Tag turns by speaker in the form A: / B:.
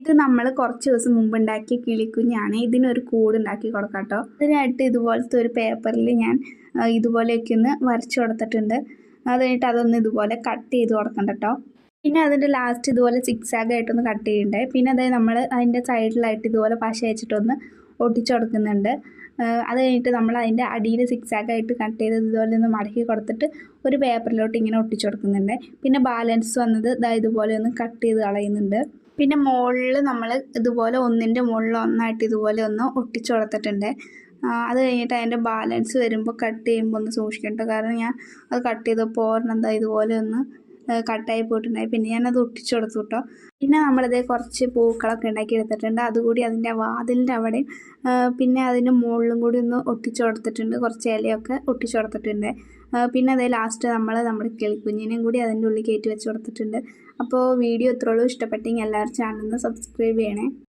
A: ഇത് നമ്മൾ കുറച്ച് ദിവസം മുമ്പ് ഉണ്ടാക്കിയ കിളിക്കുഞ്ഞാണ്. ഇതിനൊരു കൂടുണ്ടാക്കി കൊടുക്കാം കേട്ടോ. അതിനായിട്ട് ഇതുപോലത്തെ ഒരു പേപ്പറിൽ ഞാൻ ഇതുപോലെയൊക്കെ ഒന്ന് വരച്ച് കൊടുത്തിട്ടുണ്ട്. അത് കഴിഞ്ഞിട്ട് അതൊന്ന് ഇതുപോലെ കട്ട് ചെയ്ത് കൊടുക്കണ്ട കേട്ടോ. പിന്നെ അതിൻ്റെ ലാസ്റ്റ് ഇതുപോലെ സിക്സാഗ് ആയിട്ടൊന്ന് കട്ട് ചെയ്യണ്ടേ. പിന്നെ അതായത് നമ്മൾ അതിൻ്റെ സൈഡിലായിട്ട് ഇതുപോലെ പശ വെച്ചിട്ടൊന്ന് ഒട്ടിച്ചു കൊടുക്കുന്നുണ്ട്. അത് കഴിഞ്ഞിട്ട് നമ്മൾ അതിൻ്റെ അടിയിൽ സിക്സാഗ് ആയിട്ട് കട്ട് ചെയ്ത് ഇതുപോലെ ഒന്ന് മടക്കി കൊടുത്തിട്ട് ഒരു പേപ്പറിലോട്ട് ഇങ്ങനെ ഒട്ടിച്ചു കൊടുക്കുന്നുണ്ട്. പിന്നെ ബാലൻസ് വന്നത് ഇതുപോലെ ഒന്ന് കട്ട് ചെയ്ത് കളയുന്നുണ്ട്. പിന്നെ മുകളിൽ നമ്മൾ ഇതുപോലെ ഒന്നിൻ്റെ മുകളിൽ ഒന്നായിട്ട് ഇതുപോലെ ഒന്ന് ഒട്ടിച്ചു കൊടുത്തിട്ടുണ്ട്. അത് കഴിഞ്ഞിട്ട് അതിൻ്റെ ബാലൻസ് വരുമ്പോൾ കട്ട് ചെയ്യുമ്പോൾ ഒന്ന് സൂക്ഷിക്കട്ടോ. കാരണം ഞാൻ അത് കട്ട് ചെയ്തപ്പോൾ ഒരെണ്ണം ഇതുപോലെ ഒന്ന് കട്ടായി പോയിട്ടുണ്ടായി. പിന്നെ ഞാനത് ഒട്ടിച്ചു കൊടുത്തു കേട്ടോ. പിന്നെ നമ്മളിത് കുറച്ച് പൂക്കളൊക്കെ ഉണ്ടാക്കി എടുത്തിട്ടുണ്ട്. അതുകൂടി അതിൻ്റെ വാതിലിൻ്റെ അവിടെ പിന്നെ അതിൻ്റെ മുകളിലും കൂടി ഒന്ന് ഒട്ടിച്ചു കൊടുത്തിട്ടുണ്ട്. കുറച്ച് ഇലയൊക്കെ ഒട്ടിച്ചു കൊടുത്തിട്ടുണ്ട്. പിന്നെ അതേ ലാസ്റ്റ് നമ്മുടെ കിളിക്കുഞ്ഞിനെയും കൂടി അതിൻ്റെ ഉള്ളിൽ കയറ്റി വെച്ച് കൊടുത്തിട്ടുണ്ട്. അപ്പോൾ വീഡിയോ ഇത്രയുള്ളൂ. ഇഷ്ടപ്പെട്ടെങ്കിൽ എല്ലാവരും ചാനലിന് സബ്സ്ക്രൈബ് ചെയ്യണേ.